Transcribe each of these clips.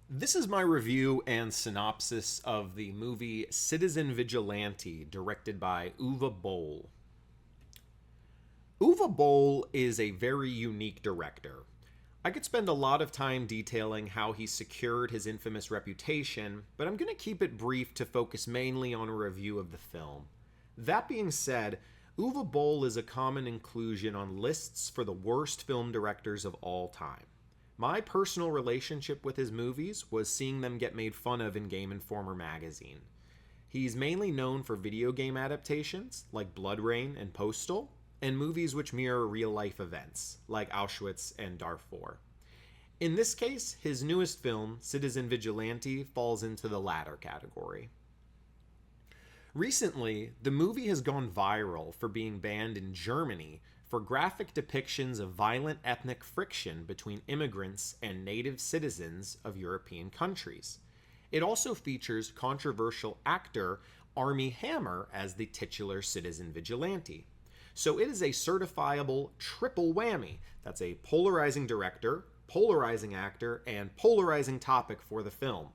This is my review and synopsis of the movie Citizen Vigilante, directed by Uwe Boll. Uwe Boll is a very unique director. I could spend a lot of time detailing how he secured his infamous reputation, but I'm going to keep it brief to focus mainly on a review of the film. That being said, Uwe Boll is a common inclusion on lists for the worst film directors of all time. My personal relationship with his movies was seeing them get made fun of in Game Informer magazine. He's mainly known for video game adaptations, like Blood Rain and Postal, and movies which mirror real-life events, like Auschwitz and Darfur. In this case, his newest film, Citizen Vigilante, falls into the latter category. Recently, the movie has gone viral for being banned in Germany for graphic depictions of violent ethnic friction between immigrants and native citizens of European countries. It also features controversial actor Armie Hammer as the titular citizen vigilante. So it is a certifiable triple whammy. That's a polarizing director, polarizing actor, and polarizing topic for the film.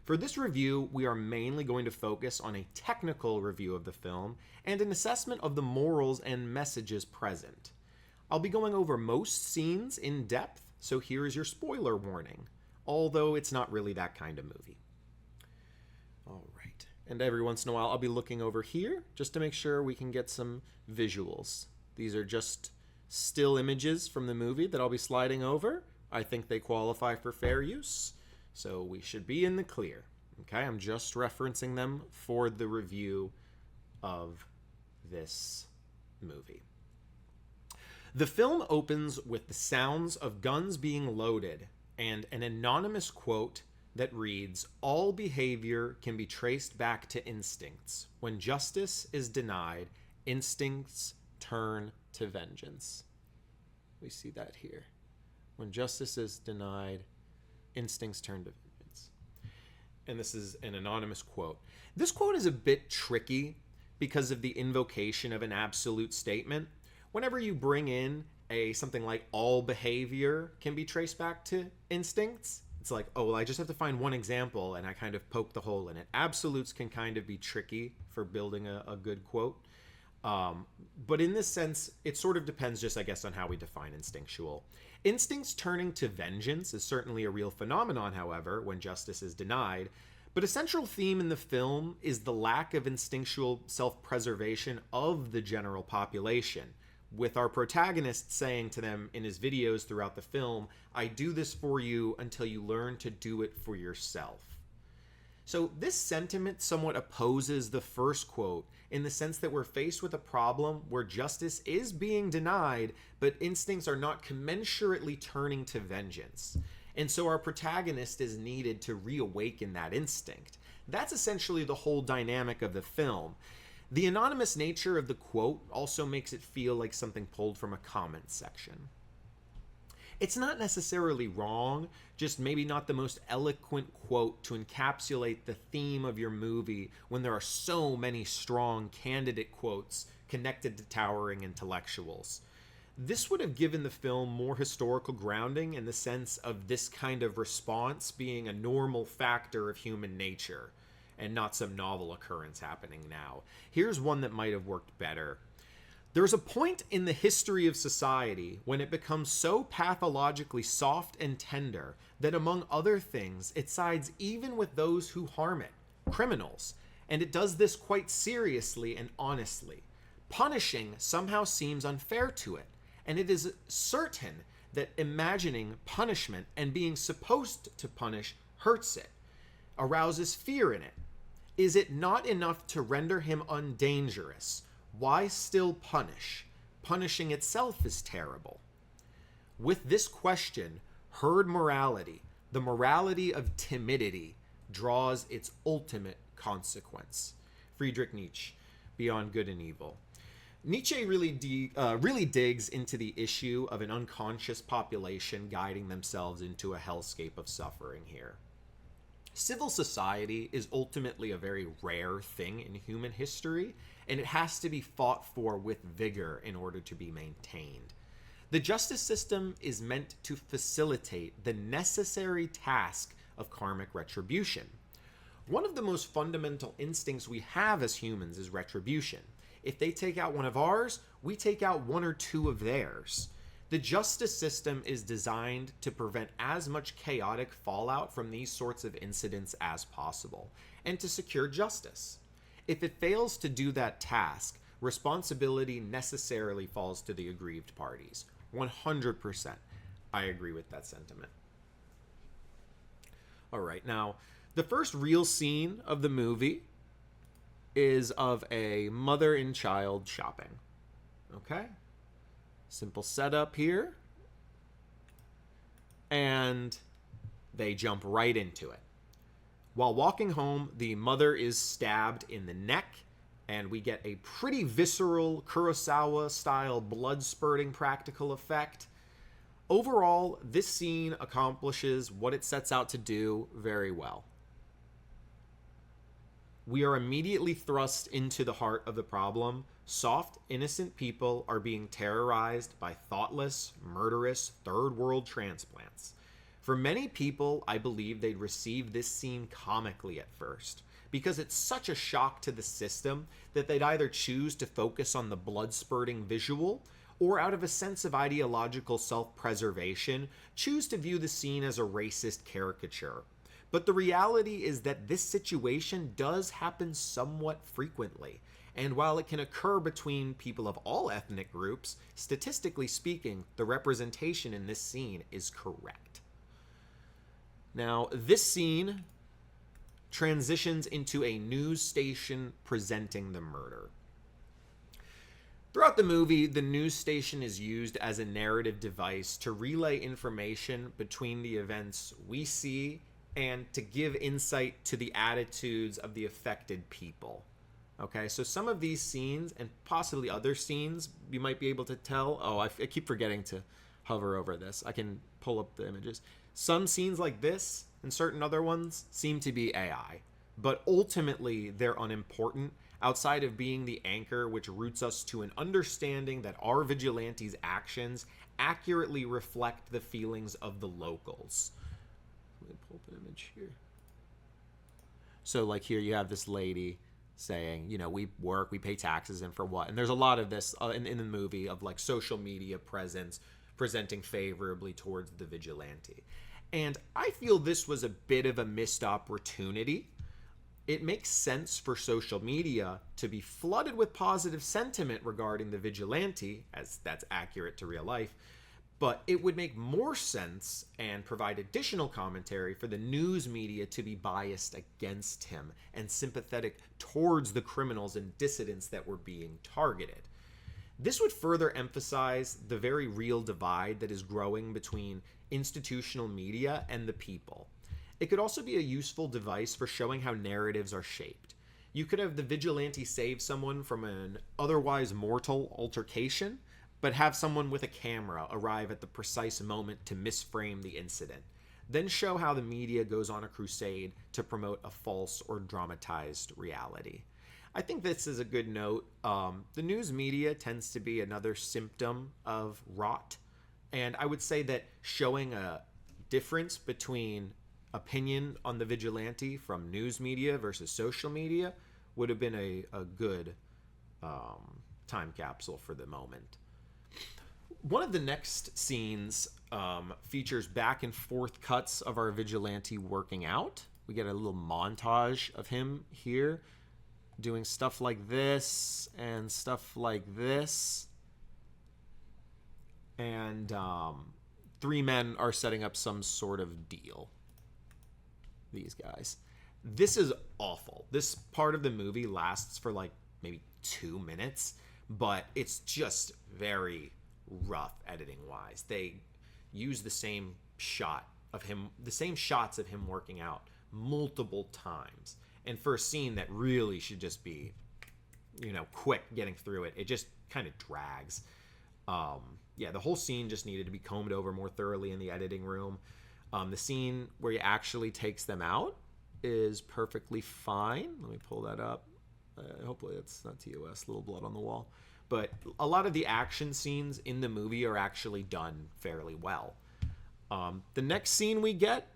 For this review, we are mainly going to focus on a technical review of the film and an assessment of the morals and messages present. I'll be going over most scenes in depth, so here is your spoiler warning, although it's not really that kind of movie. All right, and every once in a while I'll be looking over here just to make sure we can get some visuals. These are just still images from the movie that I'll be sliding over. I think they qualify for fair use. So we should be in the clear. Okay, I'm just referencing them for the review of this movie. The film opens with the sounds of guns being loaded and an anonymous quote that reads, "All behavior can be traced back to instincts. When justice is denied, instincts turn to vengeance." We see that here. When justice is denied, instincts turn to vengeance. And this is an anonymous quote. This quote is a bit tricky because of the invocation of an absolute statement. Whenever you bring in something like all behavior can be traced back to instincts, it's like, oh, well, I just have to find one example and I kind of poke the hole in it. Absolutes can kind of be tricky for building a good quote. But in this sense, it sort of depends just, I guess, on how we define instinctual. Instincts turning to vengeance is certainly a real phenomenon, however, when justice is denied. But a central theme in the film is the lack of instinctual self-preservation of the general population, with our protagonist saying to them in his videos throughout the film, "I do this for you until you learn to do it for yourself." So this sentiment somewhat opposes the first quote in the sense that we're faced with a problem where justice is being denied, but instincts are not commensurately turning to vengeance. And so our protagonist is needed to reawaken that instinct. That's essentially the whole dynamic of the film. The anonymous nature of the quote also makes it feel like something pulled from a comment section. It's not necessarily wrong, just maybe not the most eloquent quote to encapsulate the theme of your movie when there are so many strong candidate quotes connected to towering intellectuals. This would have given the film more historical grounding in the sense of this kind of response being a normal factor of human nature and not some novel occurrence happening now. Here's one that might have worked better. There's a point in the history of society when it becomes so pathologically soft and tender that, among other things, it sides even with those who harm it, criminals, and it does this quite seriously and honestly. Punishing somehow seems unfair to it, and it is certain that imagining punishment and being supposed to punish hurts it, arouses fear in it. Is it not enough to render him undangerous? Why still punish? Punishing itself is terrible. With this question, herd morality, the morality of timidity, draws its ultimate consequence. Friedrich Nietzsche, Beyond Good and Evil. Nietzsche really digs into the issue of an unconscious population guiding themselves into a hellscape of suffering here. Civil society is ultimately a very rare thing in human history, and it has to be fought for with vigor in order to be maintained. The justice system is meant to facilitate the necessary task of karmic retribution. One of the most fundamental instincts we have as humans is retribution. If they take out one of ours, we take out one or two of theirs. The justice system is designed to prevent as much chaotic fallout from these sorts of incidents as possible, and to secure justice. If it fails to do that task, responsibility necessarily falls to the aggrieved parties. 100%. I agree with that sentiment. All right, now, the first real scene of the movie is of a mother and child shopping. Okay? Simple setup here. And they jump right into it. While walking home, the mother is stabbed in the neck, and we get a pretty visceral Kurosawa-style blood-spurting practical effect. Overall, this scene accomplishes what it sets out to do very well. We are immediately thrust into the heart of the problem. Soft, innocent people are being terrorized by thoughtless, murderous, third-world transplants. For many people, I believe they'd receive this scene comically at first, because it's such a shock to the system that they'd either choose to focus on the blood-spurting visual, or out of a sense of ideological self-preservation, choose to view the scene as a racist caricature. But the reality is that this situation does happen somewhat frequently, and while it can occur between people of all ethnic groups, statistically speaking, the representation in this scene is correct. Now, this scene transitions into a news station presenting the murder. Throughout the movie, the news station is used as a narrative device to relay information between the events we see and to give insight to the attitudes of the affected people. Okay, so some of these scenes, and possibly other scenes, you might be able to tell. Oh, I keep forgetting to hover over this. I can pull up the images. Some scenes like this and certain other ones seem to be AI, but ultimately they're unimportant outside of being the anchor which roots us to an understanding that our vigilantes' actions accurately reflect the feelings of the locals. Let me pull up an image here. So like here you have this lady saying, you know, we work, we pay taxes, and for what? And there's a lot of this in the movie of like social media presence presenting favorably towards the vigilante. And I feel this was a bit of a missed opportunity. It makes sense for social media to be flooded with positive sentiment regarding the vigilante, as that's accurate to real life, but it would make more sense and provide additional commentary for the news media to be biased against him and sympathetic towards the criminals and dissidents that were being targeted. This would further emphasize the very real divide that is growing between institutional media and the people. It could also be a useful device for showing how narratives are shaped. You could have the vigilante save someone from an otherwise mortal altercation, but have someone with a camera arrive at the precise moment to misframe the incident. Then show how the media goes on a crusade to promote a false or dramatized reality. I think this is a good note. The news media tends to be another symptom of rot. And I would say that showing a difference between opinion on the vigilante from news media versus social media would have been a good time capsule for the moment. One of the next scenes features back and forth cuts of our vigilante working out. We get a little montage of him here doing stuff like this and stuff like this. And three men are setting up some sort of deal. These guys. This is awful. This part of the movie lasts for like maybe 2 minutes, but it's just very rough editing wise. They use the same shot of him, the same shots of him working out multiple times. And for a scene that really should just be, you know, quick getting through it, it just kind of drags. Yeah, the whole scene just needed to be combed over more thoroughly in the editing room. The scene where he actually takes them out is perfectly fine. Let me pull that up. Hopefully it's not TOS, little blood on the wall. but a lot of the action scenes in the movie are actually done fairly well. The next scene we get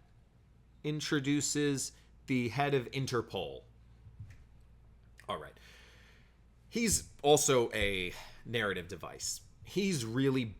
introduces the head of Interpol. All right. He's also a narrative device. He's really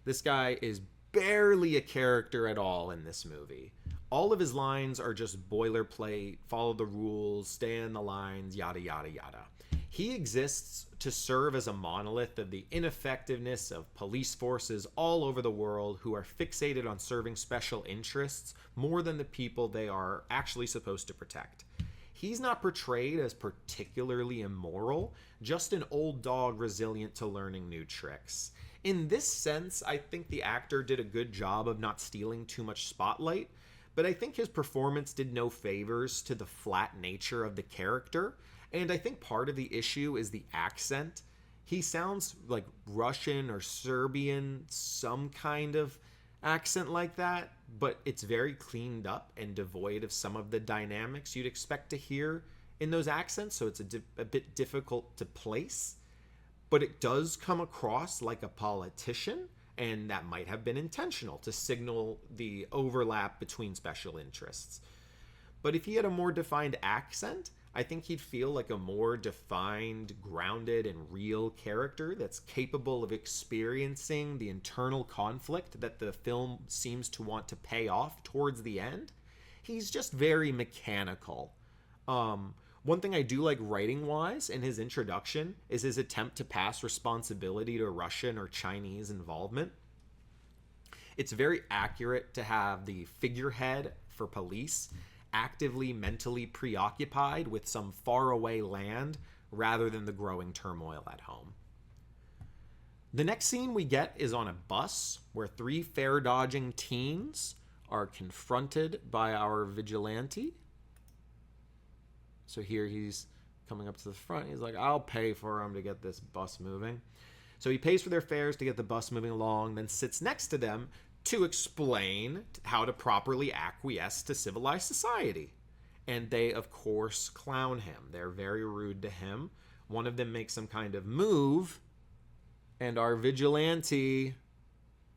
this guy is barely a character at all in this movie. All of his lines are just boilerplate, follow the rules, stay in the lines, yada, yada, yada. He exists to serve as a monolith of the ineffectiveness of police forces all over the world who are fixated on serving special interests more than the people they are actually supposed to protect. He's not portrayed as particularly immoral, just an old dog resilient to learning new tricks. In this sense, I think the actor did a good job of not stealing too much spotlight, but I think his performance did no favors to the flat nature of the character, and I think part of the issue is the accent. He sounds like Russian or Serbian, some kind of accent like that, but it's very cleaned up and devoid of some of the dynamics you'd expect to hear in those accents, so it's a bit difficult to place. But it does come across like a politician, and that might have been intentional to signal the overlap between special interests. But if he had a more defined accent, I think he'd feel like a more defined, grounded, and real character that's capable of experiencing the internal conflict that the film seems to want to pay off towards the end. He's just very mechanical. One thing I do like writing-wise in his introduction is his attempt to pass responsibility to Russian or Chinese involvement. It's very accurate to have the figurehead for police actively mentally preoccupied with some faraway land rather than the growing turmoil at home. The next scene we get is on a bus where 3 fare-dodging teens are confronted by our vigilante. So here he's coming up to the front. He's like, I'll pay for them to get this bus moving. So he pays for their fares to get the bus moving along, then sits next to them to explain how to properly acquiesce to civilized society. And they, of course, clown him. They're very rude to him. One of them makes some kind of move, and our vigilante,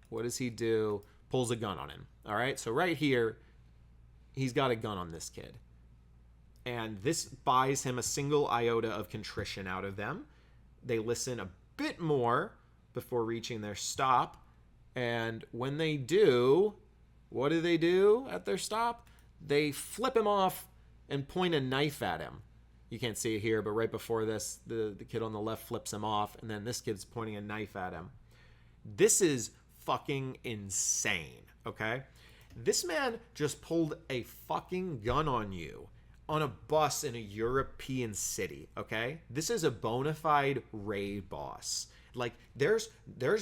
what does he do? Pulls a gun on him. All right, so right here, he's got a gun on this kid. And this buys him a single iota of contrition out of them. They listen a bit more before reaching their stop. And when they do, what do they do at their stop? They flip him off and point a knife at him. You can't see it here, but right before this, the kid on the left flips him off, and then this kid's pointing a knife at him. This is fucking insane, okay? This man just pulled a fucking gun on you on a bus in a European city, okay? This is a bona fide raid boss. Like, there's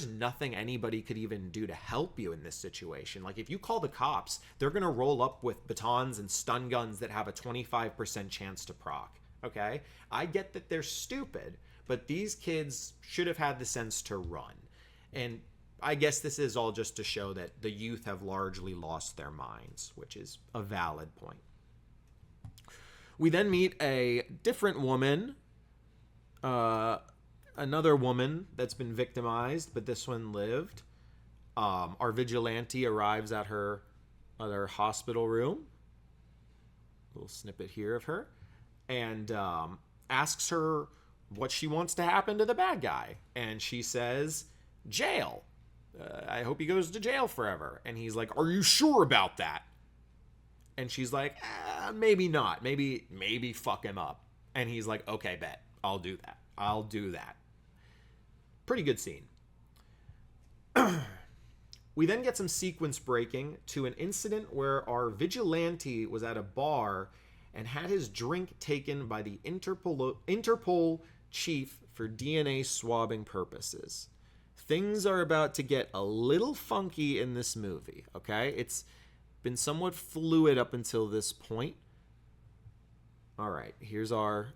nothing anybody could even do to help you in this situation. Like, if you call the cops, they're gonna roll up with batons and stun guns that have a 25% chance to proc, okay? I get that they're stupid, but these kids should have had the sense to run. And I guess this is all just to show that the youth have largely lost their minds, which is a valid point. We then meet a different woman, another woman that's been victimized, but this one lived. Our vigilante arrives at her hospital room. A little snippet here of her. And asks her what she wants to happen to the bad guy. And she says, jail. I hope he goes to jail forever. And he's like, are you sure about that? And she's like, maybe not. Maybe fuck him up. And he's like, okay, bet. I'll do that. Pretty good scene. We then get some sequence breaking to an incident where our vigilante was at a bar and had his drink taken by the Interpol chief for DNA swabbing purposes. Things are about to get a little funky in this movie, okay? It's been somewhat fluid up until this point. All right, here's our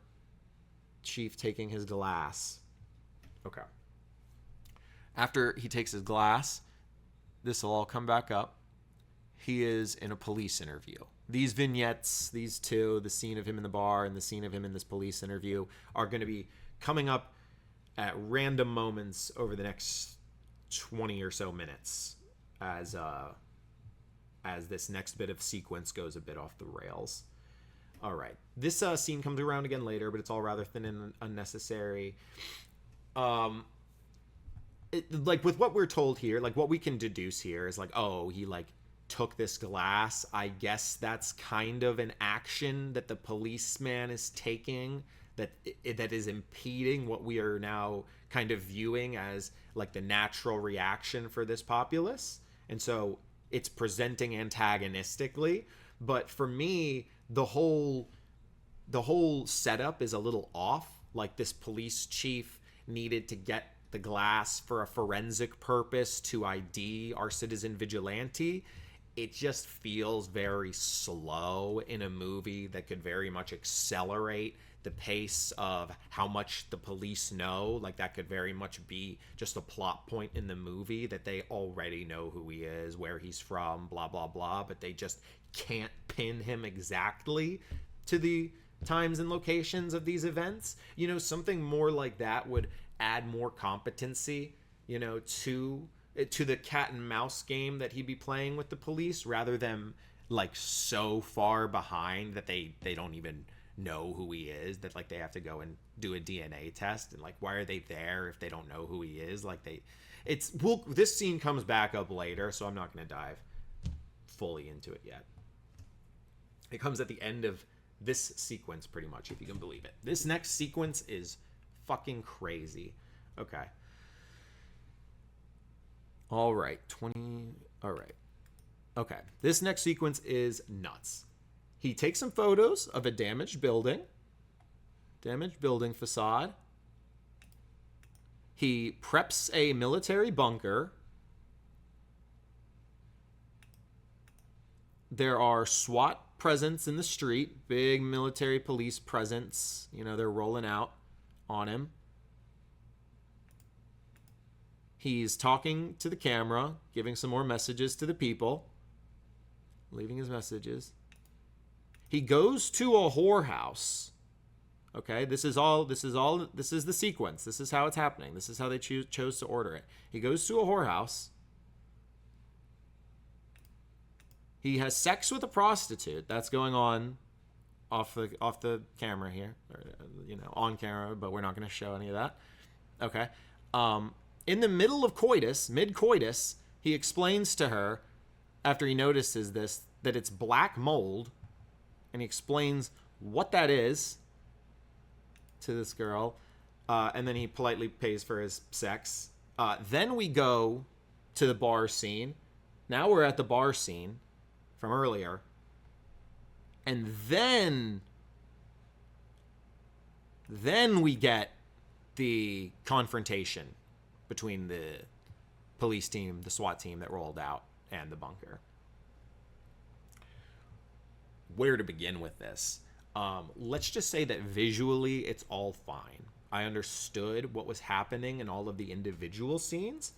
chief taking his glass. Okay. After he takes his glass, this will all come back up. He is in a police interview. These vignettes, these two, the scene of him in the bar and the scene of him in this police interview, are going to be coming up at random moments over the next 20 or so minutes as this next bit of sequence goes a bit off the rails. All right. This scene comes around again later, but it's all rather thin and unnecessary. Like with what we're told here, like what we can deduce here is like, oh, he like took this glass. I guess that's kind of an action that the policeman is taking that is impeding what we are now kind of viewing as like the natural reaction for this populace. And so it's presenting antagonistically. But for me, the whole setup is a little off. Like this police chief needed to get the glass for a forensic purpose to ID our citizen vigilante. It just feels very slow in a movie that could very much accelerate the pace of how much the police know. Like that could very much be just a plot point in the movie that they already know who he is, where he's from, blah, blah, blah, but they just can't pin him exactly to the times and locations of these events. You know, something more like that would add more competency, you know, to the cat and mouse game that he'd be playing with the police, rather than like so far behind that they don't even know who he is, that like they have to go and do a DNA test, and like why are they there if they don't know who he is? Like this scene comes back up later, so I'm not going to dive fully into it yet. It comes at the end of this sequence pretty much, if you can believe it. This next sequence is fucking crazy. Okay. All right. All right. Okay. This next sequence is nuts. He takes some photos of a damaged building facade. He preps a military bunker. There are SWAT presence in the street, big military police presence. You know, they're rolling out on him. He's talking to the camera, giving some more messages to the people, leaving his messages. He goes to a whorehouse. Okay, this is the sequence. This is how it's happening. This is how they chose to order it. He goes to a whorehouse. He has sex with a prostitute. That's going on off the camera here, or, you know, on camera, but we're not going to show any of that. Okay. In the middle of coitus, mid-coitus, he explains to her, after he notices this, that it's black mold, and he explains what that is to this girl, and then he politely pays for his sex. Then we go to the bar scene. Now we're at the bar scene from earlier. And then we get the confrontation between the police team, the SWAT team that rolled out, and the bunker. Where to begin with this? Let's just say that visually it's all fine. I understood what was happening in all of the individual scenes,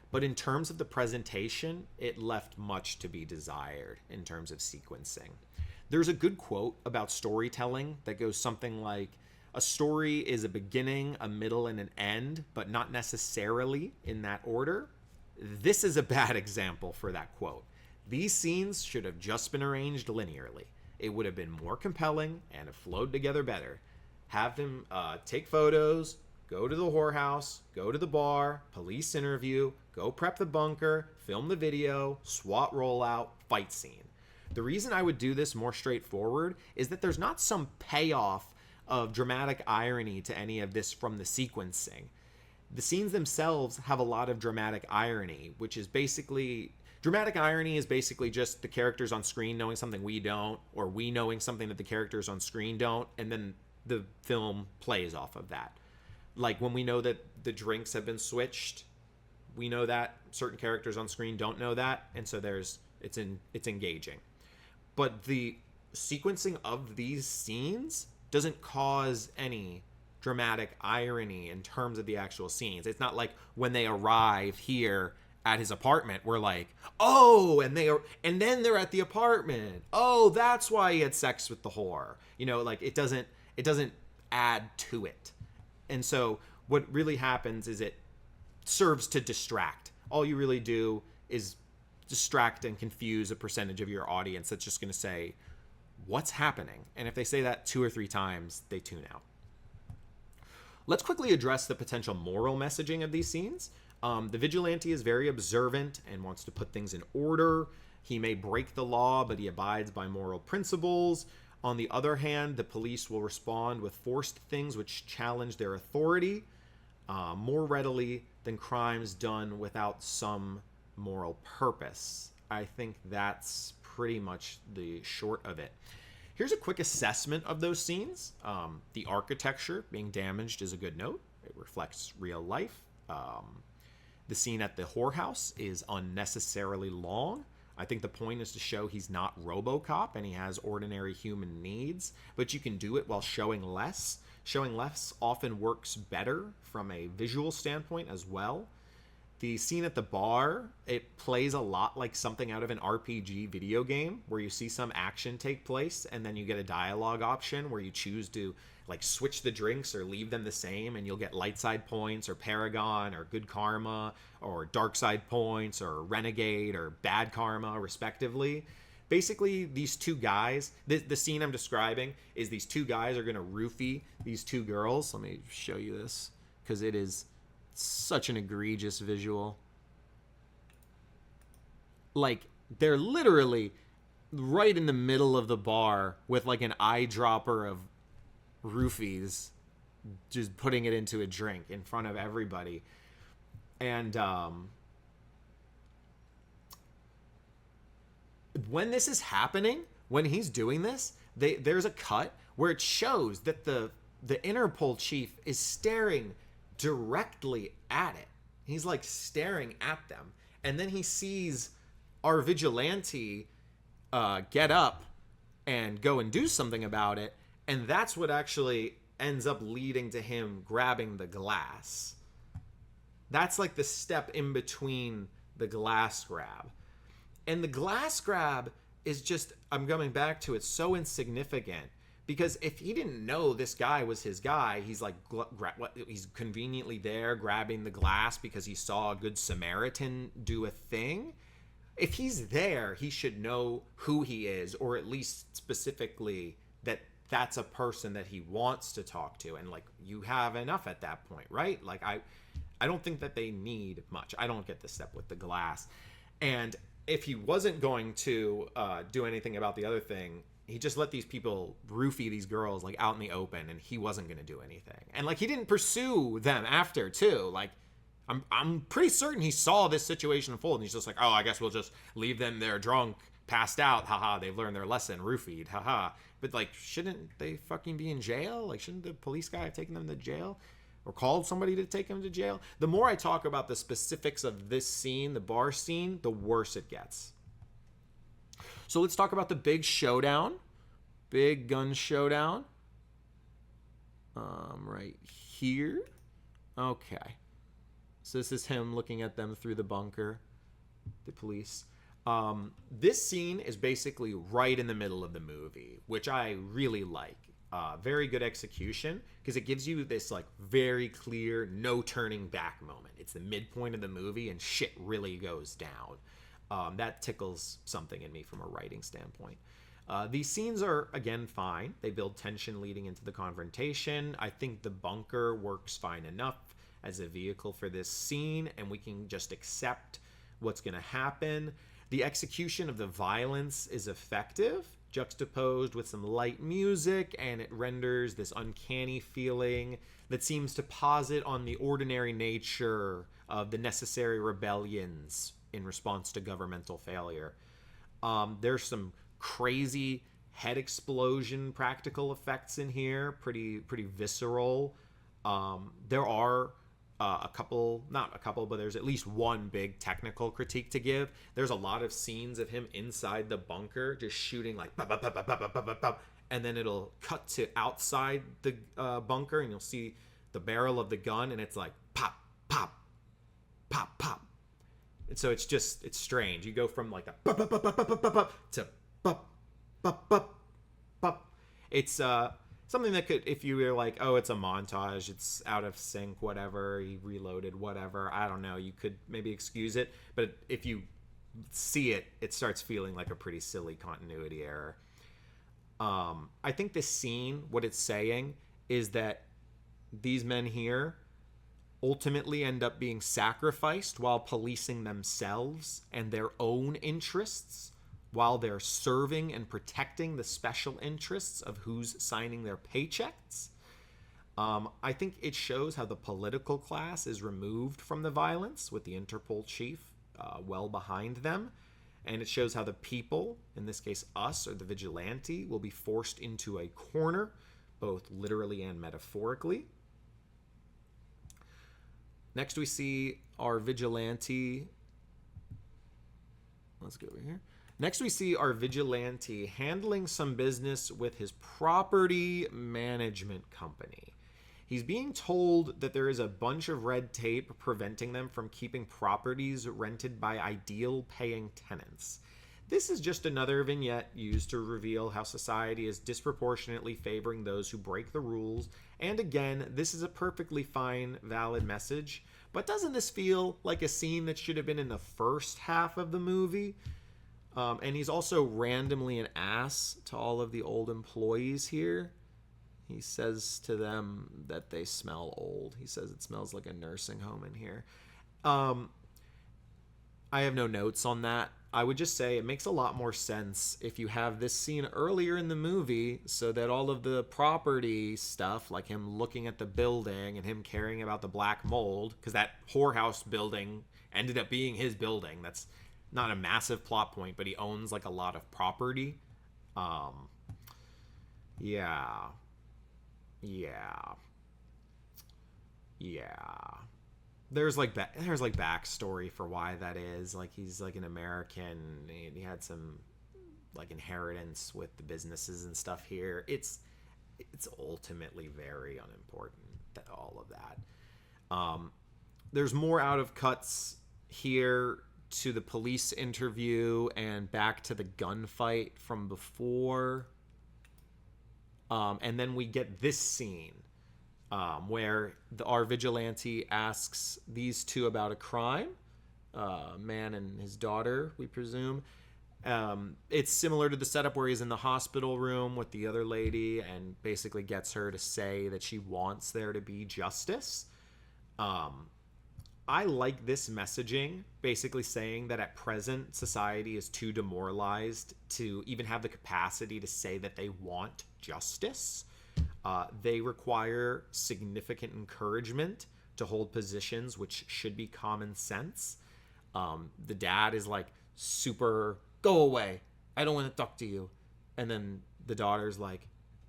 but in terms of the presentation, it left much to be desired in terms of sequencing. There's a good quote about storytelling that goes something like, a story is a beginning, a middle, and an end, but not necessarily in that order. This is a bad example for that quote. These scenes should have just been arranged linearly. It would have been more compelling and have flowed together better. Have him take photos, go to the whorehouse, go to the bar, police interview, go prep the bunker, film the video, SWAT rollout, fight scene. The reason I would do this more straightforward is that there's not some payoff of dramatic irony to any of this from the sequencing. The scenes themselves have a lot of dramatic irony, which is basically... Dramatic irony is basically just the characters on screen knowing something we don't, or we knowing something that the characters on screen don't, and then the film plays off of that. Like when we know that the drinks have been switched, we know that certain characters on screen don't know that, and so it's engaging. But the sequencing of these scenes doesn't cause any dramatic irony in terms of the actual scenes. It's not like when they arrive here at his apartment, we're like, oh, and then they're at the apartment. Oh, that's why he had sex with the whore. You know, like it doesn't add to it. And so what really happens is it serves to distract. All you really do is distract and confuse a percentage of your audience that's just going to say, what's happening? And if they say that 2 or 3 times, they tune out. Let's quickly address the potential moral messaging of these scenes. The vigilante is very observant and wants to put things in order. He may break the law, but he abides by moral principles. On the other hand, the police will respond with forced things which challenge their authority more readily than crimes done without some moral purpose. I think that's pretty much the short of it. Here's a quick assessment of those scenes. The architecture being damaged is a good note. It reflects real life. The scene at the whorehouse is unnecessarily long. I think the point is to show he's not RoboCop and he has ordinary human needs, but you can do it while showing less. Showing less often works better from a visual standpoint as well. The scene at the bar, it plays a lot like something out of an RPG video game where you see some action take place and then you get a dialogue option where you choose to like switch the drinks or leave them the same, and you'll get light side points or Paragon or good karma or dark side points or renegade or bad karma respectively. Basically, these two guys, the scene I'm describing is these two guys are going to roofie these two girls. Let me show you this because it is such an egregious visual. Like, they're literally right in the middle of the bar with like an eyedropper of roofies, just putting it into a drink in front of everybody. And when this is happening, when he's doing this, there's a cut where it shows that the Interpol chief is staring directly at it. He's like staring at them, and then he sees our vigilante get up and go and do something about it, and that's what actually ends up leading to him grabbing the glass. That's like the step in between the glass grab. And the glass grab is just, I'm coming back to it, so insignificant. Because if he didn't know this guy was his guy, he's like, he's conveniently there grabbing the glass because he saw a good Samaritan do a thing. If he's there, he should know who he is, or at least specifically that that's a person that he wants to talk to. And like, you have enough at that point, right? Like, I don't think that they need much. I don't get the step with the glass. And if he wasn't going to do anything about the other thing, he just let these people roofie these girls like out in the open, and he wasn't going to do anything. And like, he didn't pursue them after too. Like, I'm pretty certain he saw this situation unfold, and he's just like, oh, I guess we'll just leave them there drunk, passed out, haha, they've learned their lesson, roofied, haha. But like, shouldn't they fucking be in jail? Like, shouldn't the police guy have taken them to jail or called somebody to take them to jail? The more I talk about the specifics of this scene, the bar scene, the worse it gets. So let's talk about the big showdown. Big gun showdown. Right here. Okay. So this is him looking at them through the bunker. The police. This scene is basically right in the middle of the movie, which I really like. Very good execution, because it gives you this like very clear no turning back moment. It's the midpoint of the movie and shit really goes down. That tickles something in me from a writing standpoint. These scenes are, again, fine. They build tension leading into the confrontation. I think the bunker works fine enough as a vehicle for this scene, and we can just accept what's going to happen. The execution of the violence is effective, juxtaposed with some light music, and it renders this uncanny feeling that seems to posit on the ordinary nature of the necessary rebellions in response to governmental failure. There's some crazy head explosion practical effects in here, pretty visceral. There are but there's at least one big technical critique to give. There's a lot of scenes of him inside the bunker just shooting like pop, pop, pop, pop, pop, pop, pop, pop, and then it'll cut to outside the bunker, and you'll see the barrel of the gun, and it's like pop, pop, pop, pop. And so it's strange. You go from like a pop, pop, pop, pop, pop, pop, pop, to pop, pop, pop, pop. It's something that could, if you were like, oh, it's a montage, it's out of sync, whatever, he reloaded, whatever, I don't know, you could maybe excuse it. But if you see it, it starts feeling like a pretty silly continuity error. I think this scene, what it's saying is that these men here ultimately end up being sacrificed while policing themselves and their own interests, while they're serving and protecting the special interests of who's signing their paychecks. I think it shows how the political class is removed from the violence, with the Interpol chief well behind them. And it shows how the people, in this case us or the vigilante, will be forced into a corner, both literally and metaphorically. Next we see our vigilante. Let's go over here. Next we see our vigilante handling some business with his property management company. He's being told that there is a bunch of red tape preventing them from keeping properties rented by ideal paying tenants. This is just another vignette used to reveal how society is disproportionately favoring those who break the rules. And again, this is a perfectly fine, valid message. But doesn't this feel like a scene that should have been in the first half of the movie? And he's also randomly an ass to all of the old employees here. He says to them that they smell old. He says it smells like a nursing home in here. I have no notes on that. I would just say it makes a lot more sense if you have this scene earlier in the movie so that all of the property stuff, like him looking at the building and him caring about the black mold, because that whorehouse building ended up being his building. That's not a massive plot point, but he owns like a lot of property. Yeah. There's backstory for why that is. Like, he's like an American. He had some like inheritance with the businesses and stuff here. It's ultimately very unimportant, all of that. There's more out of cuts here to the police interview and back to the gunfight from before. And then we get this scene where our vigilante asks these two about a crime, man and his daughter, we presume. It's similar to the setup where he's in the hospital room with the other lady and basically gets her to say that she wants there to be justice. I like this messaging, basically saying that at present, society is too demoralized to even have the capacity to say that they want justice. They require significant encouragement to hold positions which should be common sense. The dad is like, super, go away, I don't want to talk to you. And then the daughter's like,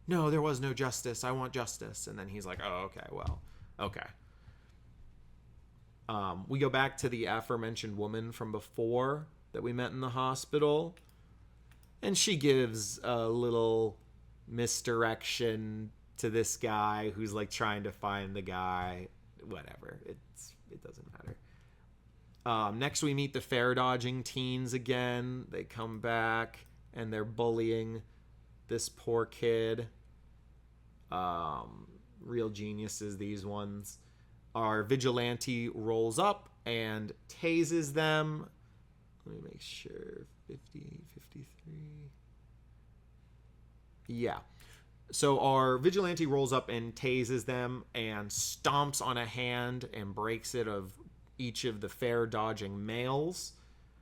no, there was no justice, I want justice. And then he's like, oh, okay, well, okay. We go back to the aforementioned woman from before that we met in the hospital, and she gives a little misdirection to this guy who's like trying to find the guy. Whatever, it doesn't matter. Next we meet the fare dodging teens again. They come back and they're bullying this poor kid. Real geniuses, these ones. Our vigilante rolls up and tases them. Let me make sure. 50, 53. Yeah. So our vigilante rolls up and tases them and stomps on a hand and breaks it of each of the fare dodging males.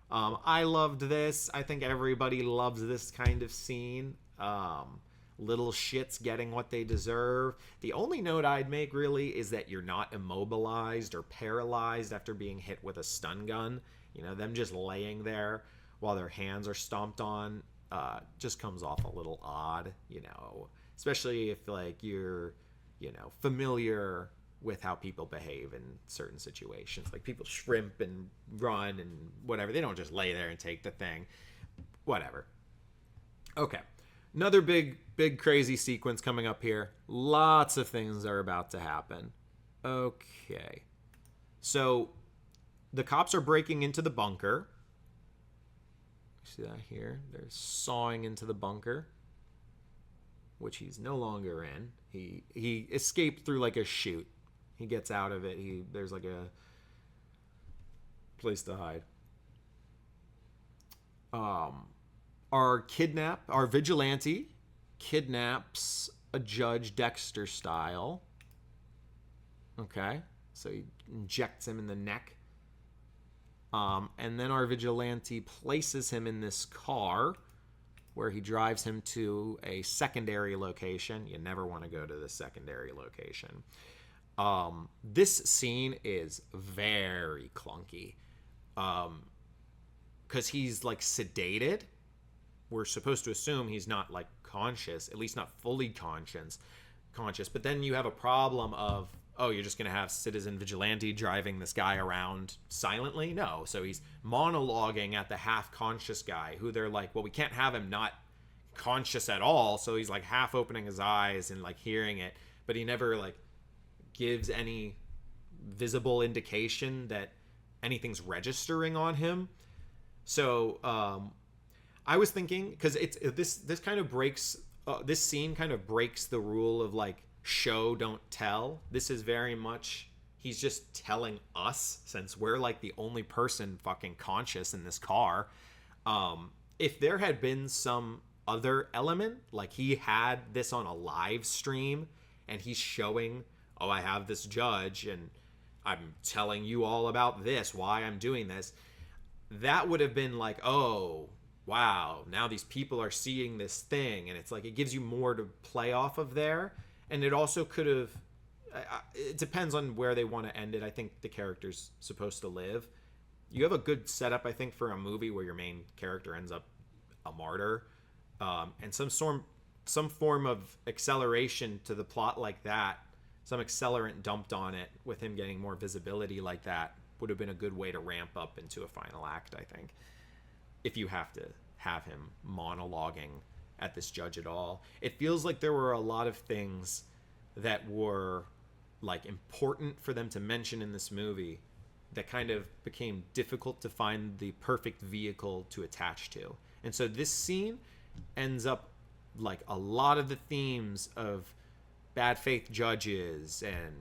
I loved this. I think everybody loves this kind of scene. Little shits getting what they deserve. The only note I'd make really is that you're not immobilized or paralyzed after being hit with a stun gun. You know, them just laying there while their hands are stomped on just comes off a little odd, you know, especially if like you're, you know, familiar with how people behave in certain situations. Like people shrimp and run and whatever. They don't just lay there and take the thing. Whatever. Okay. Another big, crazy sequence coming up here. Lots of things are about to happen. Okay. So, the cops are breaking into the bunker. See that here? They're sawing into the bunker. which he's no longer in. He escaped through like a chute. He gets out of it. There's like a place to hide. Our vigilante kidnaps a judge, Dexter style. Okay, so he injects him in the neck. And then our vigilante places him in this car where he drives him to a secondary location. You never want to go to the secondary location. This scene is very clunky. Because he's like sedated. We're supposed to assume he's not like conscious, at least not fully conscious. But then you have a problem of, oh, you're just going to have citizen vigilante driving this guy around silently? No. So he's monologuing at the half-conscious guy who they're like, well, we can't have him not conscious at all. So he's like half opening his eyes and like hearing it, but he never like gives any visible indication that anything's registering on him. So I was thinking, because this kind of breaks, this scene kind of breaks the rule of like, show don't tell. This is very much, he's just telling us, since we're like the only person fucking conscious in this car. If there had been some other element, like he had this on a live stream and he's showing, oh, I have this judge and I'm telling you all about this, why I'm doing this, that would have been like, oh wow, now these people are seeing this thing, and it's like it gives you more to play off of there. And it also could have, it depends on where they want to end it. I think the character's supposed to live. You have a good setup, I think, for a movie where your main character ends up a martyr. And some form of acceleration to the plot like that, some accelerant dumped on it with him getting more visibility like that, would have been a good way to ramp up into a final act, I think. If you have to have him monologuing at this judge at all. It feels like there were a lot of things that were like important for them to mention in this movie that kind of became difficult to find the perfect vehicle to attach to. And so this scene ends up like a lot of the themes of bad faith judges and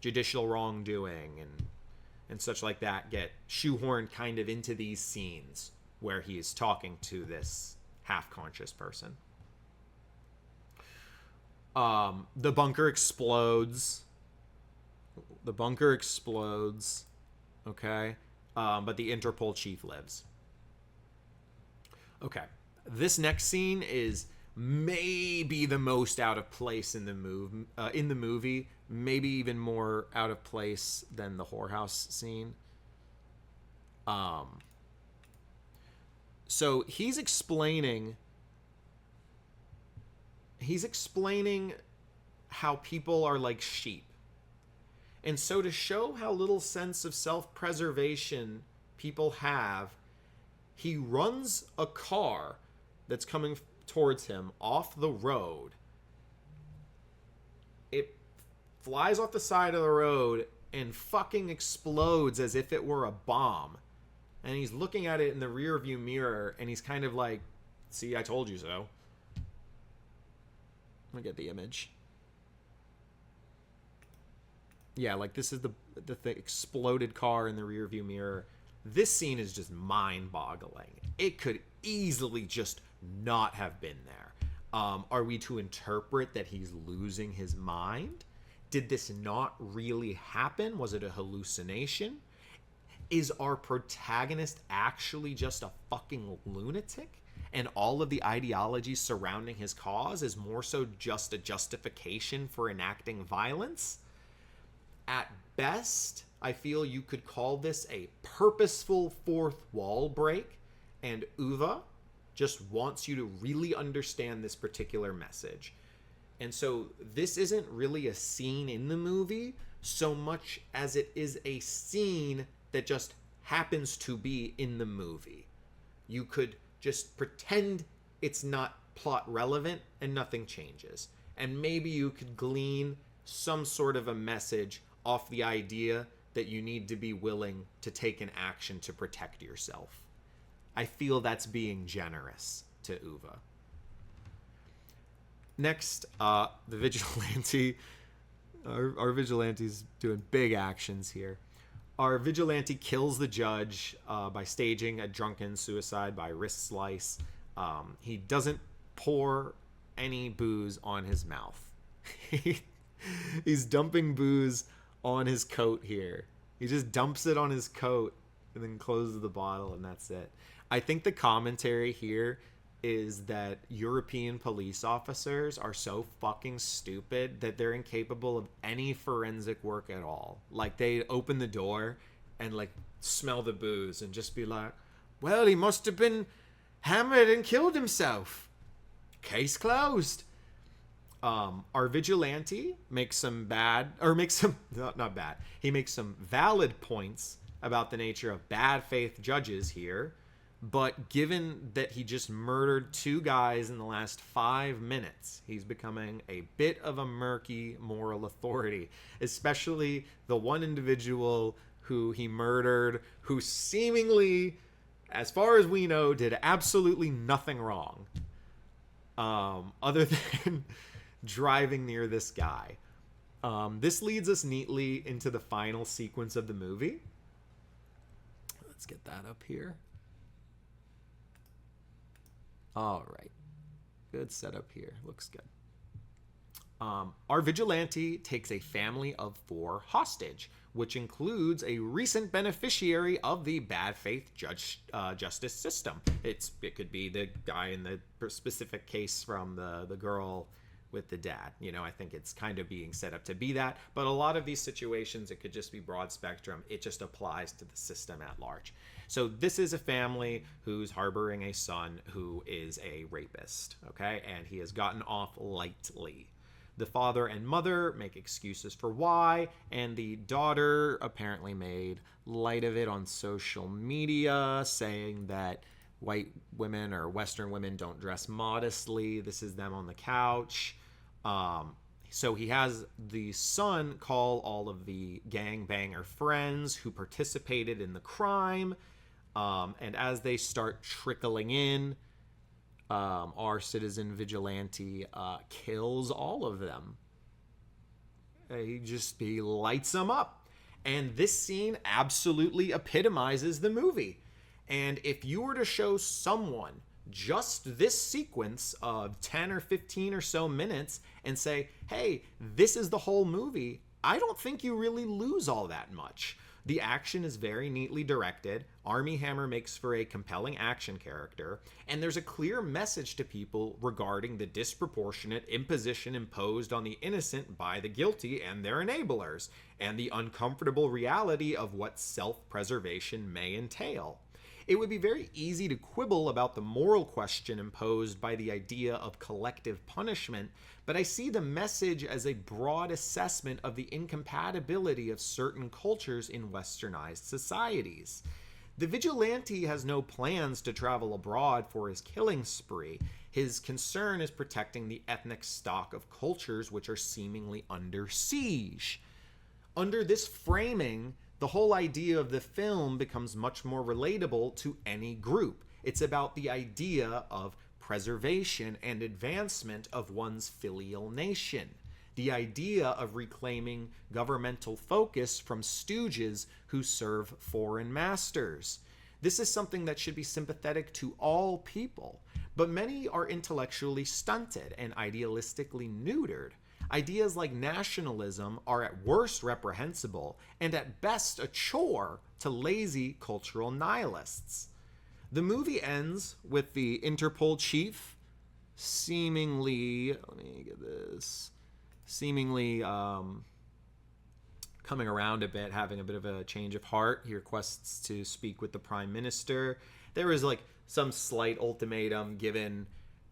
judicial wrongdoing and such like that get shoehorned kind of into these scenes where he's talking to this half-conscious person. The bunker explodes. Okay. But the Interpol chief lives. Okay. This next scene is maybe the most out of place in the movie. Maybe even more out of place than the whorehouse scene. So he's explaining how people are like sheep. And so to show how little sense of self-preservation people have, he runs a car that's coming towards him off the road. It flies off the side of the road and fucking explodes as if it were a bomb. And he's looking at it in the rear view mirror and he's kind of like, see, I told you so. Let me get the image. Yeah, like this is the exploded car in the rear view mirror. This scene is just mind-boggling. It could easily just not have been there. Are we to interpret that he's losing his mind? Did this not really happen? Was it a hallucination? Is our protagonist actually just a fucking lunatic? And all of the ideology surrounding his cause is more so just a justification for enacting violence? At best, I feel you could call this a purposeful fourth wall break, and Uwe just wants you to really understand this particular message. And so this isn't really a scene in the movie so much as it is a scene that just happens to be in the movie. You could just pretend it's not plot relevant and nothing changes. And maybe you could glean some sort of a message off the idea that you need to be willing to take an action to protect yourself. I feel that's being generous to Uwe. Next, the vigilante. Our vigilante's doing big actions here. Our vigilante kills the judge by staging a drunken suicide by wrist slice. He doesn't pour any booze on his mouth. He's dumping booze on his coat here. He just dumps it on his coat and then closes the bottle, and that's it. I think the commentary here is that European police officers are so fucking stupid that they're incapable of any forensic work at all. Like, they open the door and like smell the booze and just be like, well, he must have been hammered and killed himself. Case closed. Our vigilante makes some he makes some valid points about the nature of bad faith judges here. But given that he just murdered 2 guys in the last 5 minutes, he's becoming a bit of a murky moral authority, especially the one individual who he murdered, who seemingly, as far as we know, did absolutely nothing wrong, other than driving near this guy. This leads us neatly into the final sequence of the movie. Let's get that up here. All right. Good setup here. Looks good. Our vigilante takes a family of 4 hostage, which includes a recent beneficiary of the bad faith justice system. It could be the guy in the specific case from the girl with the dad. You know, I think it's kind of being set up to be that. But a lot of these situations, it could just be broad spectrum. It just applies to the system at large. So this is a family who's harboring a son who is a rapist, okay? And he has gotten off lightly. The father and mother make excuses for why, and the daughter apparently made light of it on social media, saying that white women or Western women don't dress modestly. This is them on the couch. So he has the son call all of the gangbanger friends who participated in the crime. And as they start trickling in, our citizen vigilante kills all of them. He lights them up. And this scene absolutely epitomizes the movie. And if you were to show someone just this sequence of 10 or 15 or so minutes and say, hey, this is the whole movie, I don't think you really lose all that much. The action is very neatly directed. Armie Hammer makes for a compelling action character, and there's a clear message to people regarding the disproportionate imposition imposed on the innocent by the guilty and their enablers, and the uncomfortable reality of what self-preservation may entail. It would be very easy to quibble about the moral question imposed by the idea of collective punishment, but I see the message as a broad assessment of the incompatibility of certain cultures in westernized societies. The vigilante has no plans to travel abroad for his killing spree. His concern is protecting the ethnic stock of cultures which are seemingly under siege. Under this framing, the whole idea of the film becomes much more relatable to any group. It's about the idea of preservation and advancement of one's filial nation. The idea of reclaiming governmental focus from stooges who serve foreign masters. This is something that should be sympathetic to all people, but many are intellectually stunted and idealistically neutered. Ideas like nationalism are at worst reprehensible and at best a chore to lazy cultural nihilists. The movie ends with the Interpol chief seemingly coming around a bit, having a bit of a change of heart. He requests to speak with the prime minister. There was like some slight ultimatum given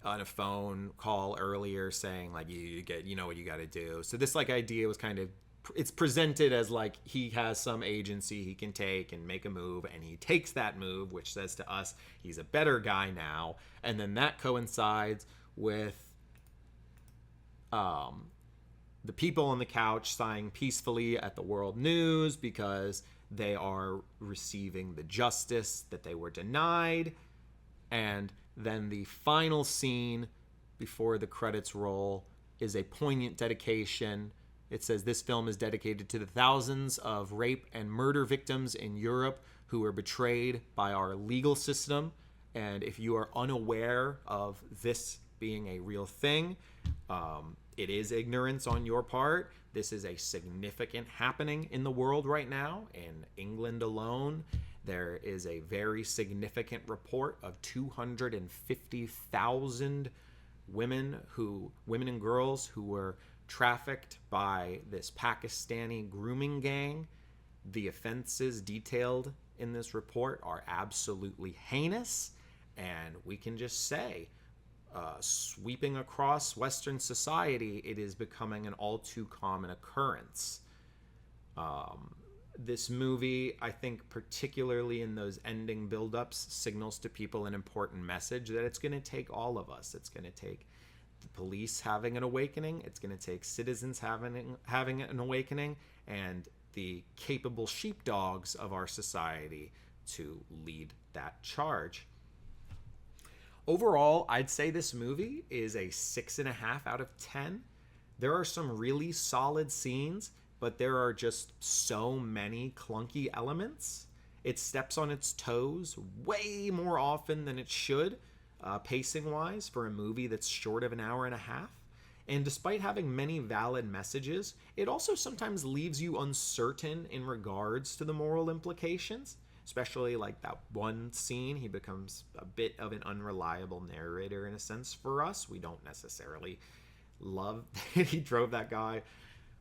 on a phone call earlier saying like you know what you got to do. So this like idea was kind of, it's presented as like he has some agency he can take and make a move, and he takes that move, which says to us he's a better guy now. And then that coincides with the people on the couch sighing peacefully at the world news because they are receiving the justice that they were denied. And then the final scene before the credits roll is a poignant dedication. It says this film is dedicated to the thousands of rape and murder victims in Europe who were betrayed by our legal system. And if you are unaware of this being a real thing, it is ignorance on your part. This is a significant happening in the world right now. In England alone, there is a very significant report of 250,000 women and girls who were trafficked by this Pakistani grooming gang. The offenses detailed in this report are absolutely heinous, and we can just say, sweeping across Western society, it is becoming an all too common occurrence. This movie, I think, particularly in those ending buildups, signals to people an important message that it's going to take all of us. It's going to take the police having an awakening. It's going to take citizens having an awakening, and the capable sheepdogs of our society to lead that charge. Overall, I'd say this movie is a 6.5 out of 10. There are some really solid scenes, but there are just so many clunky elements. It steps on its toes way more often than it should, pacing-wise, for a movie that's short of an hour and a half. And despite having many valid messages, it also sometimes leaves you uncertain in regards to the moral implications. Especially like that one scene, he becomes a bit of an unreliable narrator in a sense for us. We don't necessarily love that he drove that guy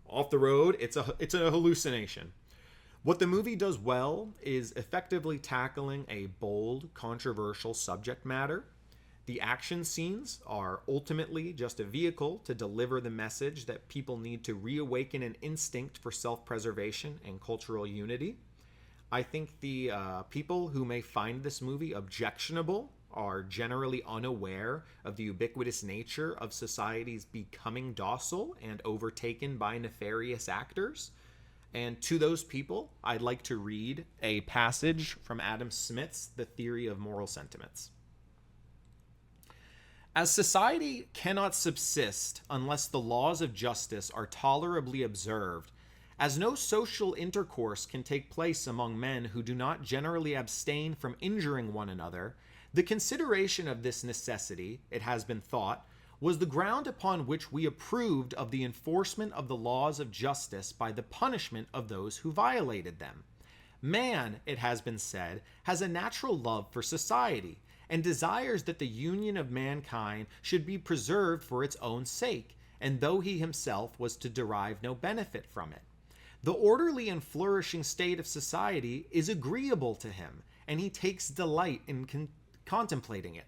off the road. It's a hallucination. What the movie does well is effectively tackling a bold, controversial subject matter. The action scenes are ultimately just a vehicle to deliver the message that people need to reawaken an instinct for self-preservation and cultural unity. I think the people who may find this movie objectionable are generally unaware of the ubiquitous nature of societies becoming docile and overtaken by nefarious actors. And to those people, I'd like to read a passage from Adam Smith's The Theory of Moral Sentiments. As society cannot subsist unless the laws of justice are tolerably observed, as no social intercourse can take place among men who do not generally abstain from injuring one another, the consideration of this necessity, it has been thought, was the ground upon which we approved of the enforcement of the laws of justice by the punishment of those who violated them. Man, it has been said, has a natural love for society, and desires that the union of mankind should be preserved for its own sake, and though he himself was to derive no benefit from it. The orderly and flourishing state of society is agreeable to him, and he takes delight in contemplating it.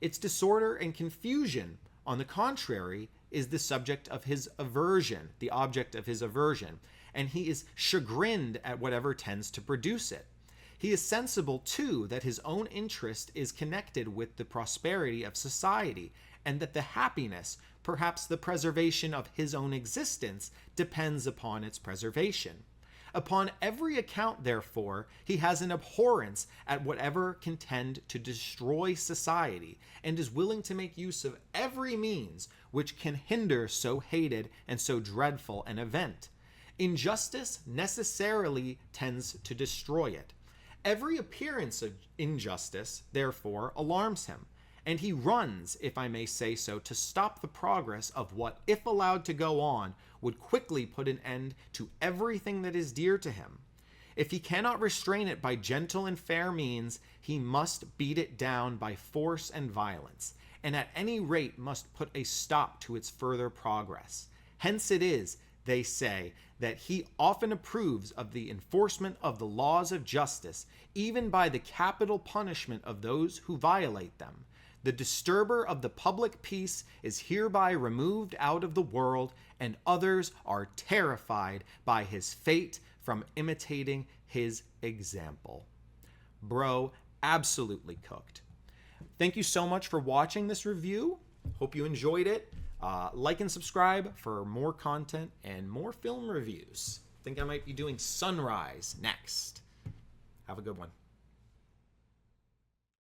Its disorder and confusion, on the contrary, is the subject of his aversion, the object of his aversion, and he is chagrined at whatever tends to produce it. He is sensible, too, that his own interest is connected with the prosperity of society, and that the happiness, perhaps the preservation of his own existence, depends upon its preservation. Upon every account, therefore, he has an abhorrence at whatever can tend to destroy society, and is willing to make use of every means which can hinder so hated and so dreadful an event. Injustice necessarily tends to destroy it. Every appearance of injustice, therefore, alarms him, and he runs, if I may say so, to stop the progress of what, if allowed to go on, would quickly put an end to everything that is dear to him. If he cannot restrain it by gentle and fair means, he must beat it down by force and violence, and at any rate must put a stop to its further progress. Hence it is, they say, that he often approves of the enforcement of the laws of justice, even by the capital punishment of those who violate them. The disturber of the public peace is hereby removed out of the world, and others are terrified by his fate from imitating his example. Bro, absolutely cooked. Thank you so much for watching this review. Hope you enjoyed it. Like and subscribe for more content and more film reviews. I think I might be doing Sunrise next. Have a good one.